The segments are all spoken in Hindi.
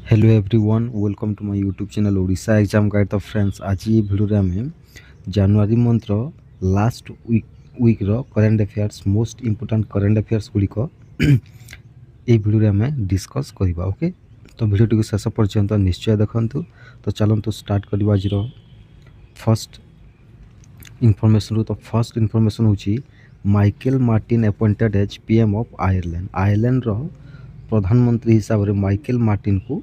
Hello everyone welcome to my YouTube channel Odisha exam guide. तो फ्रेंड्स आज ये वीडियो आम जनवरी मंथर लास्ट वीक रो current affairs most important current affairs गुड़िक ये वीडियो आम डिस्कस करवा। ओके, तो वीडियो टी शेष पर्यंत निश्चय देखु। तो चलतु स्टार्ट करवा आज फर्स्ट इनफॉरमेशन। तो फर्स्ट इनफॉरमेशन हूँ Michael Martin appointed as PM of Ireland. Ireland रो प्रधानमंत्री हिसाब से माइकल मार्टिन को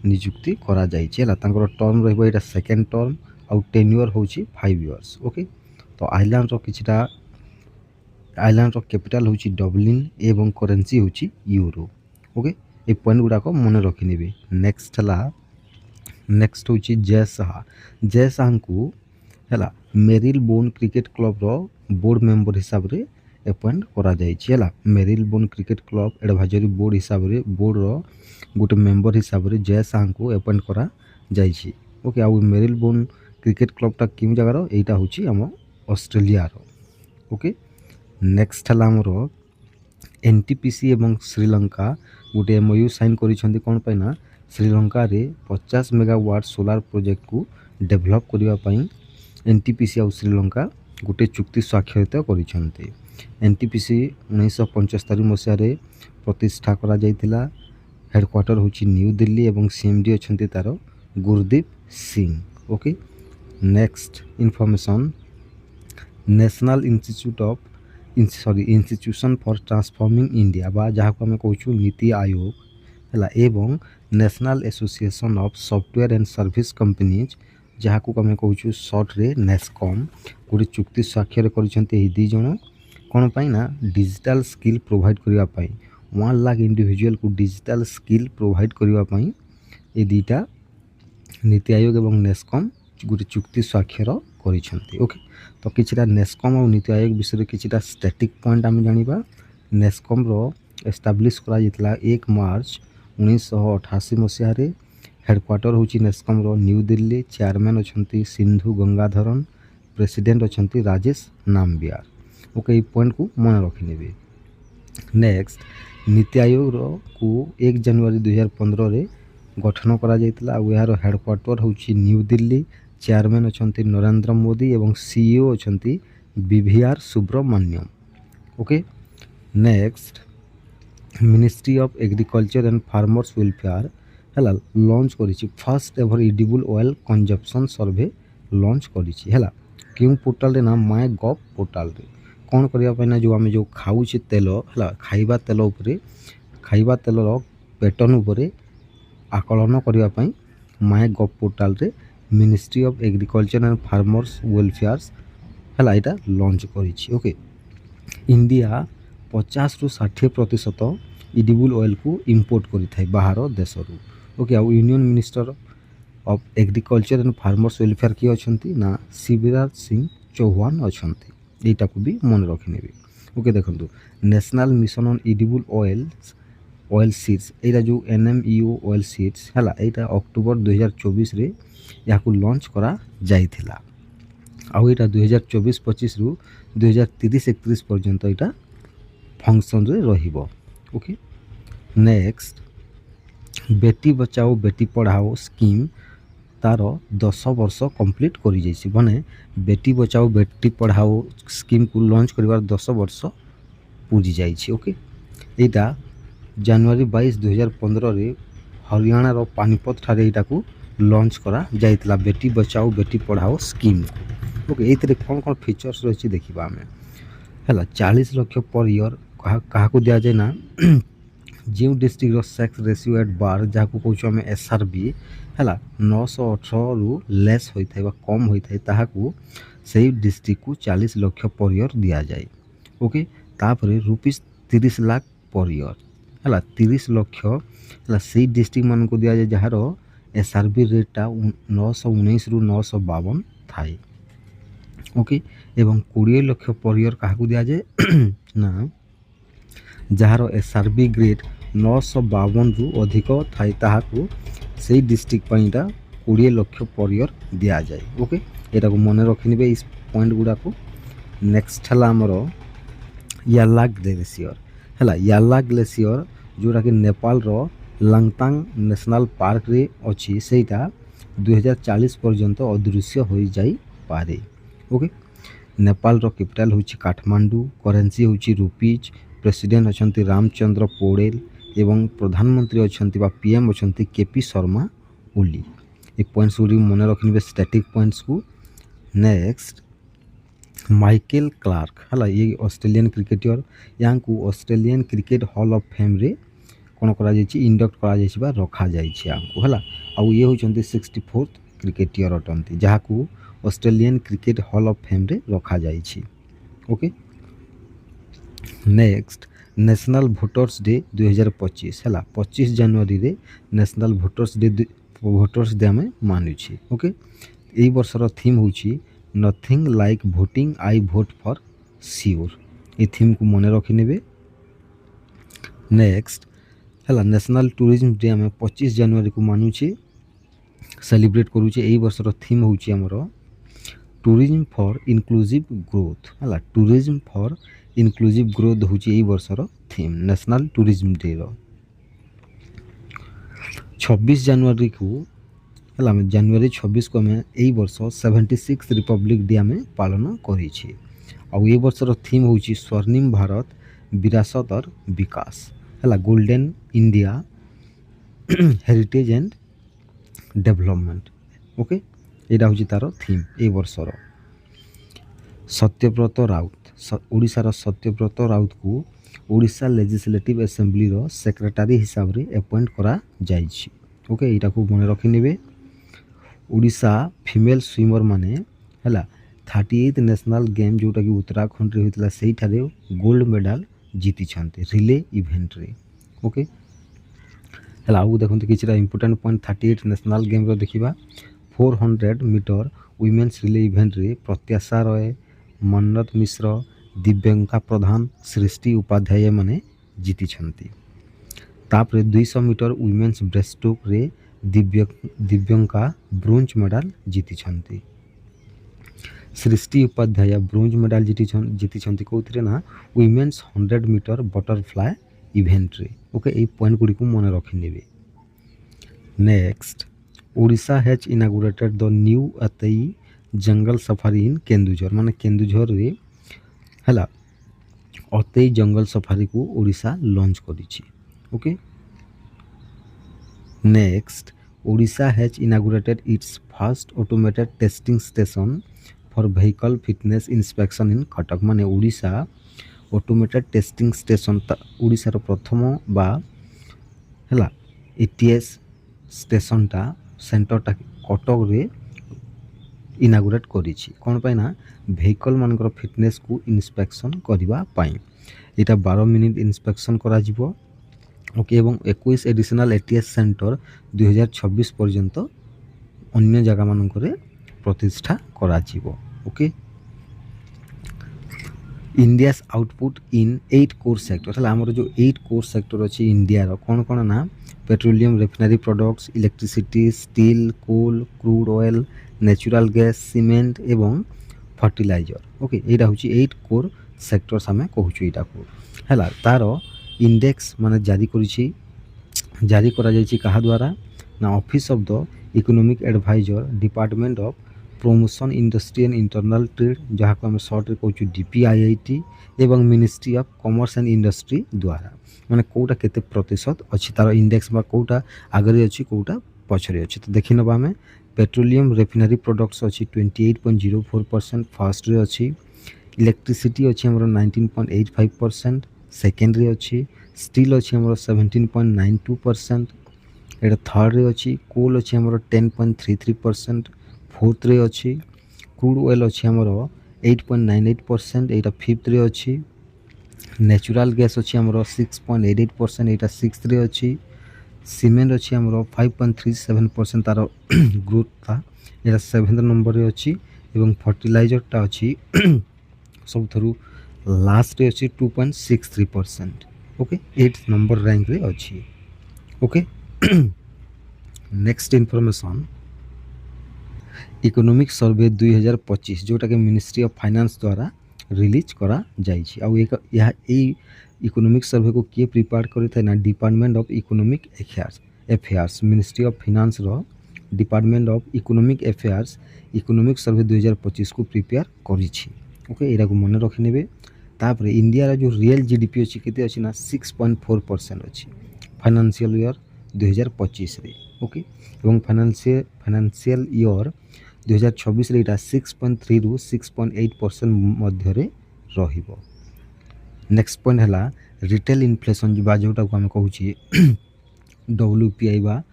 नियुक्ति करा जाइए। टर्म रहा सेकेंड टर्म आउ टेन्यूर हूँ 5 इयर्स। ओके, तो आयरलैंड रो किछटा आयरलैंड रो कैपिटल हूँ डब्लिन एवं करेन्सी हूँ यूरो। ओके, ये पॉइंट गुड़ाक मन रखिने। नेक्स्ट हूँ जय साहा। जय साहा को है मेरिल बोन क्रिकेट क्लब रो बोर्ड मेंबर हिसाब से अपॉइंट करा जाइए। Marylebone cricket club advisory board हिसाब से बोर्ड रो गोटे मेंबर हिसाब से जय साहा को अपॉइंट करा जाइए। ओके, आउ मेरिल बोन क्रिकेट क्लबटा कि जगार यहाँ हूँ आम ऑस्ट्रेलिया रो। ओके, नेक्स्ट है आमर एनटीपीसी एवं श्रीलंका गोटे एमओयू साइन करिसेंती कौन पे ना श्रीलंका रे 50 मेगावाट सोलार प्रोजेक्ट को डेवलप करने एनटीपीसी आउ श्रीलंका गोटे चुक्ति स्वाक्षरित करिसेंती। एनटीपीसी 1975 मसीह प्रतिष्ठा करा जाइतिला। हेडक्वार्टर हूँ न्यू दिल्ली एवं सीएमडी अच्छा तार Gurdeep Singh. Okay, next information national institution for transforming India बा जहाँ को आम कहूँ नीति आयोग है एवं national association of software and service companies जहाँ को आम कहूँ सर्ट रे नेस्कॉम गोटे चुक्ति स्वाक्षर करिसेंती। दी जन कौन पाई ना डिजिटल स्किल प्रोवाइड करने 1 लाख इंडिविजुअल को डिजिटल स्किल प्रोवाइड करने ये दुईटा नीति आयोग एवं नेस्कॉम गोटे चुक्ति स्वाक्षर करिसेंती। ओके, तो किछटा नेस्कॉम और नीति आयोग विषय किछटा स्टैटिक पॉइंट आम जानिबा। नेस्कॉम रो एस्टाब्लिश करा जितला 1 मार्च 1988 मसीह रे। हेडक्वार्टर हूँ नेस्कॉम रो न्यू दिल्ली। चेयरमैन अच्छा सिंधु गंगाधरन, प्रेसिडेंट अच्छा राजेश नाम्बियार। ओके, पॉइंट को मन रखिने। नेक्स्ट नीति आयोग को 1 जनवरी 2015 रे गठन करा जाइतला। यार हेडक्वार्टर हूँ न्यू दिल्ली। चेयरमैन अच्छा नरेंद्र मोदी एवं सीईओ अच्छा BVR Subrahmanyam. Okay, next ministry of agriculture and farmers welfare है लॉन्च करी first ever edible oil consumption survey launch करी क्यों पोर्टाल ना माय गव पोर्टाल रे कौन करने जो आम जो खाऊ तेल है खाइबा तेल उपरे खाइबा तेलर पैटर्न उपरे आकलन करने माय गव पोर्टाल रे ministry of agriculture and farmers welfares है यहाँ लॉन्च करी। ओके, इंडिया 50 ରୁ 60% इडिबल ऑयल को इंपोर्ट करी बाहर देश रू। ओके, आउ union minister of agriculture and farmers welfare किए अच्छा ना शिवराज सिंह चौहान अच्छा। यहाँ को भी मन रखिने। ओके, देखो national mission on edible oil seeds यहाँ जो NMEO ऑयल सीड्स है यहाँ अक्टोबर 2024 रे यहाँ को लॉन्च करा जाइथिला। आउ यहाँ 2024-25 रु 2030-31 पर्यंत यहाँ फंक्शन रे रहिबो। Okay, next Beti Bachao Beti Padhao scheme तार 10 वर्ष कंप्लीट करी जाइछि। माने बेटी बचाओ बेटी पढ़ाओ स्कीम को लॉन्च करिवार 10 वर्ष पूरी जाइछि। ओके, यहाँ जनवरी 22 2015 रे हरियाणा रो पानीपत ठारे यहाँ को लॉन्च करा जाइतला बेटी बचाओ बेटी पढ़ाओ स्कीम को। ओके, ये कौन कौन फीचर्स रही देखा आम है 40 लाख पर ईयर क्या दि जाए ना जो डिस्ट्रिक्ट सेक्स रेशियो एट बार जहाँ को कहूँ आम SRB है 918 रु लेस होता है कम होता है ताकू से डिस्ट्रिक्ट को 40 लाख पर ईयर दि जाए। ओके, तापर ₹30 लाख पर ईयर है 30 लाख है से डिस्ट्रिक्ट मान को दि जाए जार SRB रेटा 919 रु 952 थाए। ओके, एवं 20 लाख पर ईयर क्या दि जाए ना जार SRB ग्रेड 952 रु अधिक थाए ताकू से डिस्ट्रिक्ट पाइटा 20 लाख पर ईयर दि जाए। ओके, यहाँ को मन रखिने इस पॉइंट गुड़ा को। नेक्स्ट है आमर याला ग्लेसियर है याला ग्लेसियर जोटा कि नेपाल रो ଲାଙ୍ଗତାଙ୍ଗ ନ୍ୟାସନାଲ୍ ପାର୍କରେ ଅଛି ସେଇଟା 2040 ପର୍ଯ୍ୟନ୍ତ ଅଦୃଶ୍ୟ ହୋଇଯାଇପାରେ। ଓକେ। ନେପାଳର କ୍ୟାପିଟାଲ ହେଉଛି କାଠମାଣ୍ଡୁ, କରେନ୍ସି ହେଉଛି ରୁପିଜ୍, ପ୍ରେସିଡେଣ୍ଟ ଅଛନ୍ତି ରାମଚନ୍ଦ୍ର ପୌଡ଼େଲ ଏବଂ ପ୍ରଧାନମନ୍ତ୍ରୀ ଅଛନ୍ତି ବା ପିଏମ୍ ଅଛନ୍ତି କେପି ଶର୍ମା ଓଲି। ଏ ପଏଣ୍ଟସ୍ ଗୁଡ଼ିକୁ ମନେ ରଖିନେବେ ଷ୍ଟାଟିକ୍ ପଏଣ୍ଟସ୍କୁ। ନେକ୍ସଟ ମାଇକେଲ କ୍ଲାର୍କ ହେଲା, ଇଏ ଅଷ୍ଟ୍ରେଲିଆନ୍ କ୍ରିକେଟର। ୟାଙ୍କୁ ଅଷ୍ଟ୍ରେଲିଆନ୍ କ୍ରିକେଟ ହଲ୍ ଅଫ୍ ଫେମ୍ରେ କ'ଣ କରାଯାଇଛି, ଇଣ୍ଡକ୍ଟ କରାଯାଇଛି ବା ରଖାଯାଇଛି ୟାଙ୍କୁ ହେଲା। ଆଉ ଇଏ ହେଉଛନ୍ତି 64th କ୍ରିକେଟିୟର ଅଟନ୍ତି ଯାହାକୁ ଅଷ୍ଟ୍ରେଲିଆନ୍ କ୍ରିକେଟ ହଲ୍ ଅଫ୍ ଫେମ୍ରେ ରଖାଯାଇଛି। Okay. Next national voters day 2025 ହେଲା, 25 ଜାନୁଆରୀରେ ନ୍ୟାସନାଲ୍ ଭୋଟର୍ସ ଡେ ଆମେ ମାନୁଛି। ଓକେ। ଏଇ ବର୍ଷର ଥିମ୍ ହେଉଛି nothing like voting I vote for sure. ଏ ଥିମ୍କୁ ମନେ ରଖିନେବେ। ନେକ୍ସଟ ହେଲା ନ୍ୟାସନାଲ୍ ଟୁରିଜମ୍ ଡେ ଆମେ 25 ଜାନୁଆରୀକୁ ମାନୁଛେ, ସେଲିବ୍ରେଟ୍ କରୁଛେ। ଏଇ ବର୍ଷର ଥିମ୍ ହେଉଛି ଆମର ଟୁରିଜମ୍ ଫର୍ ଇନକ୍ଲୁସିଭ୍ ଗ୍ରୋଥ୍ ହେଲା। ଟୁରିଜମ୍ ଫର୍ ଇନକ୍ଲୁସିଭ୍ ଗ୍ରୋଥ୍ ହେଉଛି ଏଇ ବର୍ଷର ଥିମ୍ ନ୍ୟାସନାଲ୍ ଟୁରିଜମ୍ ଡେର। 26 ଜାନୁଆରୀକୁ ହେଲା, ଆମେ ଜାନୁଆରୀ 26କୁ ଆମେ ଏଇ ବର୍ଷ 76 ରିପବ୍ଲିକ୍ ଡେ ଆମେ ପାଳନ କରିଛେ। ଆଉ ଏଇ ବର୍ଷର ଥିମ୍ ହେଉଛି ସ୍ୱର୍ଣ୍ଣିମ ଭାରତ ବିରାସତ ଅର ବିକାଶ ହେଲା, golden India heritage and development. Okay. ଏଇଟା ହେଉଛି ତା'ର ଥିମ୍ ଏଇ ବର୍ଷର। ସତ୍ୟବ୍ରତ ରାଉତ, ଓଡ଼ିଶାର ସତ୍ୟବ୍ରତ ରାଉତକୁ ଓଡ଼ିଶା ଲେଜିସ୍ଲେଟିଭ୍ ଆସେମ୍ବଲିର ସେକ୍ରେଟାରୀ ହିସାବରେ ଆପଏଣ୍ଟ କରାଯାଇଛି। ଓକେ। ଏଇଟାକୁ ମନେ ରଖିନେବେ। ଓଡ଼ିଶା ଫିମେଲ୍ ସୁଇମର ମାନେ ହେଲା 38th ନ୍ୟାସନାଲ୍ ଗେମ୍ ଯେଉଁଟାକି ଉତ୍ତରାଖଣ୍ଡରେ ହୋଇଥିଲା ସେଇଠାରେ ଗୋଲ୍ଡ ମେଡ଼ାଲ ଜିତିଛନ୍ତି ରିଲେ ଇଭେଣ୍ଟରେ। ଓକେ। ହେଲା, ଆଉ ଦେଖନ୍ତୁ କିଛିଟା ଇମ୍ପୋର୍ଟାଣ୍ଟ ପଏଣ୍ଟ 38 ନ୍ୟାସନାଲ୍ ଗେମ୍ର ଦେଖିବା। 400 ମିଟର ୱିମେନ୍ସ ରିଲେ ଇଭେଣ୍ଟରେ ପ୍ରତ୍ୟାଶା ରୟ, ମନ୍ନତ ମିଶ୍ର, ଦିବ୍ୟଙ୍କା ପ୍ରଧାନ, ସୃଷ୍ଟି ଉପାଧ୍ୟାୟ ମାନେ ଜିତିଛନ୍ତି। ତାପରେ 200 ମିଟର ୱିମେନ୍ସ ବ୍ରେଷ୍ଟଷ୍ଟ୍ରୋକ୍ରେ ଦିବ୍ୟଙ୍କା ବ୍ରୋଞ୍ଜ ମେଡ଼ାଲ ଜିତିଛନ୍ତି। ସୃଷ୍ଟି ଉପାଧ୍ୟାୟ ବ୍ରୋଞ୍ଜ ମେଡ଼ାଲ ଜିତିଛନ୍ତି କେଉଁଥିରେ ନା ୱିମେନ୍ସ 100 ମିଟର ବଟରଫ୍ଲାଏ ଇଭେଣ୍ଟରେ। ଓକେ। ଏଇ ପଏଣ୍ଟ ଗୁଡ଼ିକୁ ମନେ ରଖିନେବେ। Next Odisha has inaugurated the new Atei jungle safari in Keonjhar, ମାନେ କେନ୍ଦୁଝରରେ ହେଲା ଅତେଇ ଜଙ୍ଗଲ ସଫାରିକୁ ଓଡ଼ିଶା ଲଞ୍ଚ କରିଛି। Okay. Next Odisha has inaugurated its first automated testing station for vehicle fitness inspection in Cuttack, ମାନେ ଓଡ଼ିଶା ଅଟୋମେଟେଡ୍ ଟେଷ୍ଟିଂ ଷ୍ଟେସନ ଓଡ଼ିଶାର ପ୍ରଥମ ବା ହେଲା ATS ଷ୍ଟେସନଟା ସେଣ୍ଟରଟା କଟକରେ ଇନାଗୁରେଟ୍ କରିଛି। କ'ଣ ପାଇଁ ନା ଭେହିକଲ୍ ମାନଙ୍କର ଫିଟନେସ୍କୁ ଇନ୍ସପେକ୍ସନ୍ କରିବା ପାଇଁ। ଏଇଟା 12 ମିନିଟ୍ ଇନ୍ସପେକ୍ସନ୍ କରାଯିବ। ଓକେ। ଏବଂ 21 ଏଡିସନାଲ୍ ATS ସେଣ୍ଟର 2026 ପର୍ଯ୍ୟନ୍ତ ଅନ୍ୟ ଜାଗାମାନଙ୍କରେ ପ୍ରତିଷ୍ଠା କରାଯିବ। Okay. India's output in 8 core sector ହେଲା, ଆମର ଯେଉଁ 8 କୋର୍ ସେକ୍ଟର ଅଛି ଇଣ୍ଡିଆର କ'ଣ କ'ଣ ନା petroleum refinery products, electricity, steel, coal, crude oil, natural gas, cement ଏବଂ ଫର୍ଟିଲାଇଜର। ଓକେ। ଏଇଟା ହେଉଛି 8 କୋର୍ ସେକ୍ଟର୍ସ ଆମେ କହୁଛୁ ଏଇଟାକୁ ହେଲା। ତା'ର ଇଣ୍ଡେକ୍ସ ମାନେ ଜାରି କରାଯାଇଛି କାହା ଦ୍ୱାରା ନା office of the economic adviser, department of promotion industry and internal trade ଯାହାକୁ ଆମେ ସର୍ଟରେ କହୁଛୁ DPIIT ଏବଂ ministry of commerce and industry ଦ୍ୱାରା। ମାନେ କେଉଁଟା କେତେ ପ୍ରତିଶତ ଅଛି ତା'ର ଇଣ୍ଡେକ୍ସ ବା କେଉଁଟା ଆଗରେ ଅଛି କେଉଁଟା ପଛରେ ଅଛି। ତ ଦେଖିନେବା ଆମେ। ପେଟ୍ରୋଲିୟମ୍ ରିଫାଇନାରୀ ପ୍ରଡ଼କ୍ଟସ୍ ଅଛି 28.04%, ଫାର୍ଷ୍ଟରେ ଅଛି। ଇଲେକ୍ଟ୍ରିସିଟି ଅଛି ଆମର 19.85%, ସେକେଣ୍ଡରେ ଅଛି। ଷ୍ଟିଲ୍ ଅଛି ଆମର 17.92%, ଏଇଟା ଥାର୍ଡ଼ରେ ଅଛି। କୋଲ୍ ଅଛି ଆମର 10.33%, ଫୋର୍ଥରେ ଅଛି। କ୍ରୁଡ୍ ଅଏଲ୍ ଅଛି ଆମର 8.98%, ଏଇଟା ଫିଫ୍ଥରେ ଅଛି। ନ୍ୟାଚୁରାଲ୍ ଗ୍ୟାସ୍ ଅଛି ଆମର 6.88%, ଏଇଟା ସିକ୍ସଥରେ ଅଛି। ସିମେଣ୍ଟ ଅଛି ଆମର 5.37%, ତା'ର ଗ୍ରୋଥଟା ଏଇଟା 7th ନମ୍ବରରେ ଅଛି। ଏବଂ ଫର୍ଟିଲାଇଜରଟା ଅଛି ସବୁଠାରୁ ଲାଷ୍ଟରେ ଅଛି 2.63%। ଓକେ। 8th ନମ୍ବର ର୍ୟାଙ୍କରେ ଅଛି। Okay. Next information economic survey 2025 ଯେଉଁଟାକି ମିନିଷ୍ଟ୍ରି ଅଫ୍ ଫାଇନାନ୍ସ ଦ୍ୱାରା ରିଲିଜ୍ କରାଯାଇଛି। ଆଉ ଏଇ इकोनॉमिक सर्वे को किए प्रिपेयर करे ना department of economic affairs ministry of finance रो department of economic affairs economic survey 2025 को प्रिपेयर करिछि। ओके एरा को मन रखि नेबे। तापर इंडिया रा जो रियल जीडीपी अछि केते अछि ना 6.4% अछि फाइनेंशियल ईयर 2025 रे। ओके एवं फाइनेंशियल ईयर 2026 रे इटा 6.3 रु 6.8% मध्य रे रहिबो। नेक्स्ट पॉइंट है रिटेल इन्फ्लेशन जोटा को आम कहूँ डब्ल्यूपीआई बा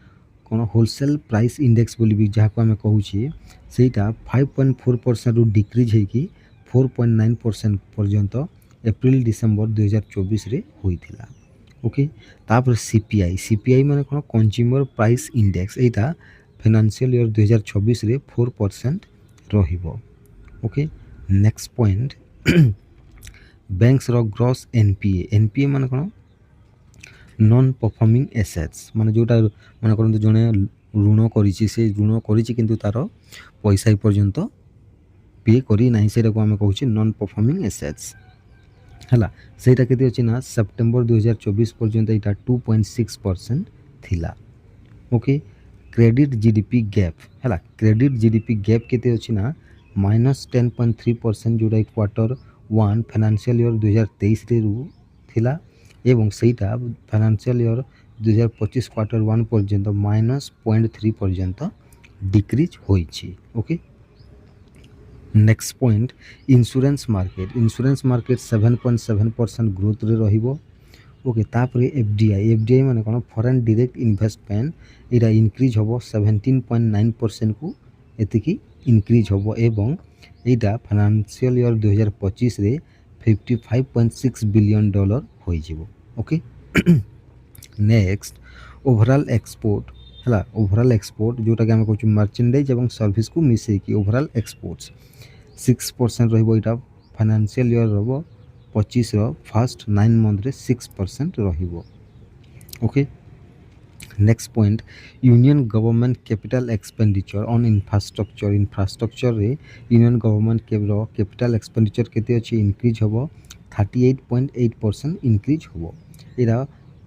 कौन होलसेल प्राइस इंडेक्स बोली भी जहाँ को आम कहूँ सेटा 5.4% रु डिक्रीज होगी 4.9% पर्यंत एप्रिल डिसेम्बर 2024 रे होइथिला। ओके तापर सीपीआई माने कौन कंज्यूमर प्राइस इंडेक्स एटा फाइनेंशियल ईयर 2026 रे 4% रहिबो। ओके नेक्स्ट पॉइंट बैंक्स रो ग्रॉस एनपीए माने कौन नॉन परफॉर्मिंग एसेट्स माने जोटा माने करंतु जने ऋण करिछि से ऋण करिछि किंतु तार पैसा पर्यंत पे करी नाही सेटा को हम कहूछि नॉन परफॉर्मिंग एसेट्स हला सेटा केते अछि ना सितंबर 2024 पर्यंत एटा 2.6% थिला। ओके क्रेडिट जीडीपी गैप हला क्रेडिट जीडीपी गैप केते अछि ना -10.3% जोटा क्वार्टर 1 फाइनेंशियल ईयर 2023 रे रु थिला एवं सेटा फाइनेंशियल ईयर 2025 क्वार्टर 1 पर्यंत -0.3 पर्यंत डिक्रीज होइछि। Okay next point insurance market 7.7% growth रे रहिबो। ओके तापर एफडीआई माने कोन फॉरेन डायरेक्ट इन्वेस्टमेंट एटा इंक्रीज होबो 17.9% को एतिकी इंक्रीज होबो एवं एटा फाइनेंशियल ईयर 2025 रे $55.6 बिलियन होई जिवो। ओके नेक्स्ट ओवरऑल एक्सपोर्ट जोटा कि हम कहूँ मर्चेंडाइज एवं सर्विस को मिसे कि ओवरऑल एक्सपोर्ट्स 6% रहिबो एटा फाइनेंशियल ईयर रहिबो 25 रो फर्स्ट 9 मंथ रे 6% रहिबो। Okay next point union government capital expenditure on infrastructure रे यूनियन गवर्नमेंट केरो कैपिटल एक्सपेंडिचर केते अछि इंक्रीज होबो 38.8% इंक्रीज होबो। एरा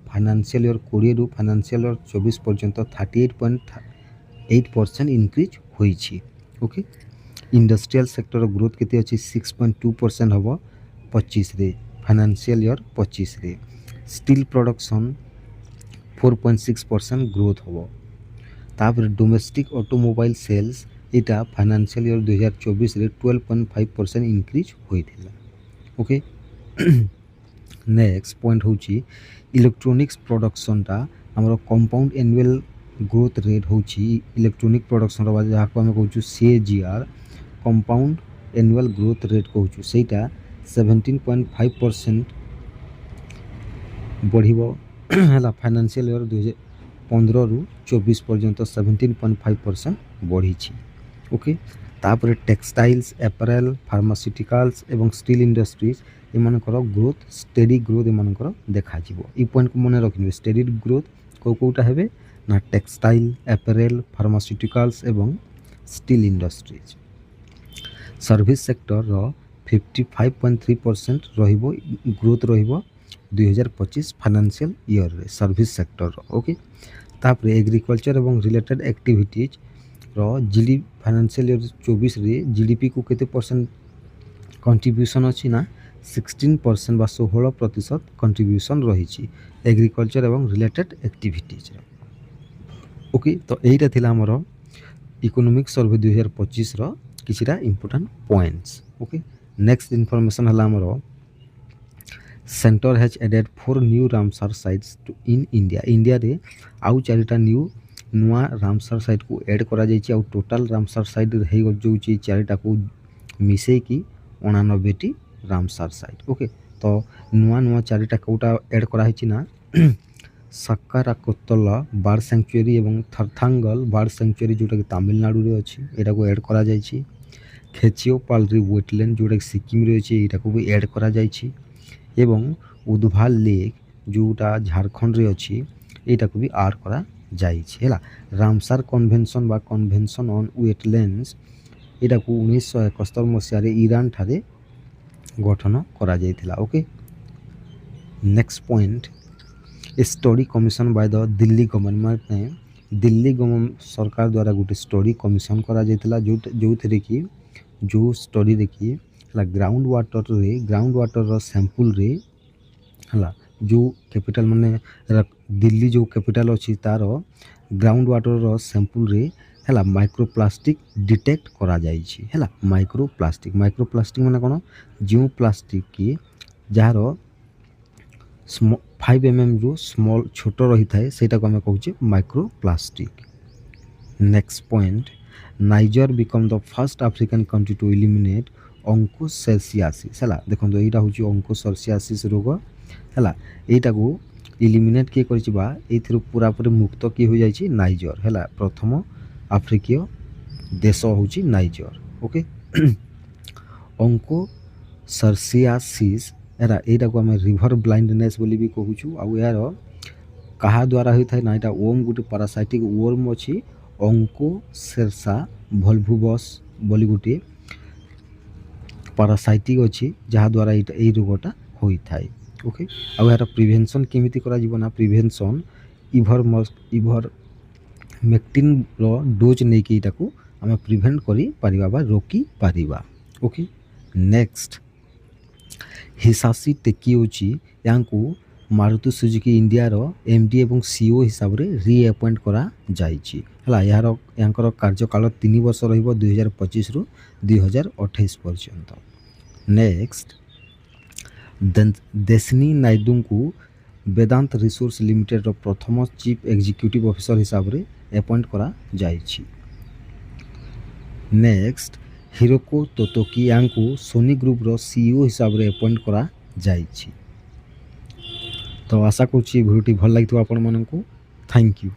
फाइनेंशियल ईयर 20 रु फाइनेंशियल ईयर 24 पर्यंत 38.8% इंक्रीज होई छी। ओके इंडस्ट्रियल सेक्टर ग्रोथ केते अछि 6.2% होबो 25 रे फाइनेंशियल ईयर 25 रे। स्टील प्रोडक्शन 4.6% ग्रोथ होबो। तापर डोमेस्टिक ऑटोमोबाइल सेल्स एटा फाइनेंशियल ईयर 2024 रे 12.5% इंक्रीज होइथिला। ओके नेक्स्ट पॉइंट होची इलेक्ट्रॉनिक्स प्रोडक्शन टा हमरो कंपाउंड एनुअल ग्रोथ रेट होची इलेक्ट्रॉनिक प्रोडक्शन रो जहा को हम कहू CAGR compound annual growth rate कहू सेटा 17.5% बढ़िबो हला फाइनेंशियल ईयर 2015 रु 24 पर्यंत 17.5% बढ़ी छी। ओके तापर टेक्सटाइल्स एपरेल फार्मास्यूटिकल्स एवं स्टील इंडस्ट्रीज एमानकर ग्रोथ स्टेडी ग्रोथ एमानकर देखा जिवो। ई पॉइंट को मन रखिबे स्टेडी ग्रोथ कोटा हेबे ना टेक्सटाइल एपरेल फार्मास्यूटिकल्स एवं स्टील इंडस्ट्रीज। सर्विस सेक्टर रो 55.3% रहिबो ग्रोथ रहिबो 2025 फाइनेंशियल ईयर रे सर्विस सेक्टर रो। ओके तापर एग्रीकल्चर एवं रिलेटेड एक्टिविटीज रो जीडी फाइनेंशियल ईयर 24 रे जीडीपी को केते परसेंट कंट्रीब्यूशन अछि ना 16% बा 16% कंट्रीब्यूशन रही छी एग्रीकल्चर एवं रिलेटेड एक्टिविटीज। ओके तो एटा थिला हमरो इकोनॉमिक सर्वे 2025 रो किछिटा important points. Okay next information हला हमरो centre has added 4 new Ramsar sites to in India रे आउ 4टा नुआ रामसर साइट को ऐड करा जाइछि आउ टोटल रामसर साइट हे जोछि 4टा को मिसे की 89 टी रामसर साइट। ओके तो नुआ 4टा कोटा ऐड करा हिछि ना सक्काराकोतला बर्ड सैंक्चुअरी एवं थरथांगल बर्ड सैंक्चुअरी जोटा कि तमिलनाडु रे अछि एटा को ऐड करा जाइछि। खेचियोपालरी वेटलैंड जोटा कि सिक्किम रे अछि एटा को भी ऐड करा जाइछि एवं उदभाल लेक जोटा झारखंड रे अछि एटा को भी ऐड करा जाइछि हैला। रामसर कन्वेंशन बा कन्वेंशन ऑन वेटलैंड्स एटा को 1971 मसिया रे ईरान ठारे गठन करा जाइथिला। Okay next point a study commissioned by the Delhi government ने दिल्ली सरकार द्वारा गोटे स्टडी कमिशन करा जाइतिला जो थे कि जो स्टडी रे कि ग्राउंड वाटर रो सैंपल रे हला जो कैपिटल माने दिल्ली जो कैपिटल अच्छी तार ग्राउंड वाटर रो सैंपल रे हला माइक्रोप्लास्टिक डिटेक्ट करा जाइछि हला माइक्रोप्लास्टिक माने कोन जो प्लास्टिक की जार 5 mm रू स्मॉल छोट रही थाए सेटा को हमें कहूचे microplastic. Next point Niger become the first African country to eliminate onchocerciasis हला देखो एटा होची ऑन्कोसर्सियासिस रोग हला एटा को एलिमिनेट के करछि बा एथिरु पूरा पूरी मुक्त की हो जाइछि नाइजर हला प्रथम अफ्रिकीय देश होची नाइजर ओके। ऑन्कोसर्सियासिस एरा एटा को हमें रिवर ब्लाइंडनेस बोली भी कहूछु आ यार कहा द्वारा होई थाए ना एटा ओम गुटे पैरासाइटिक वर्म अछि ऑन्कोसेर्सा वल्भुबस बोली गुटे पैरासाइटिक अछि जहा द्वारा एई रोगटा होई थाए ओके। आ यार प्रिवेंशन केमिति करा जीवना प्रिवेंशन इभर मेक्टिन रो डोज नै कि एटा को हमें प्रिवेंट करी परिबा बा रोकी परिबा ओके। नेक्स्ट हिसाशी टेकियोची यांकू मारुति सुजुकी इंडिया रो एमडी एवं सीईओ हिसाब रे रीअपॉइंट करा जाइछि हला यार यांकर कार्यकाल 3 वर्ष रहिबो 2025 रु 2028 पर्यंत। नेक्स्ट देशनी नायडू को वेदांत रिसोर्स लिमिटेड रो प्रथम चीफ एग्जीक्यूटिव ऑफिसर हिसाब रे अपॉइंट करा जाइछि। नेक्स्ट हिरोको तोतोकी यांकू सोनी ग्रुप रो सीईओ हिसाब रे अपॉइंट करा जाइछि। तो आशा करूछि भिडियोटी भल लागिथो आपण मानकू। Thank you.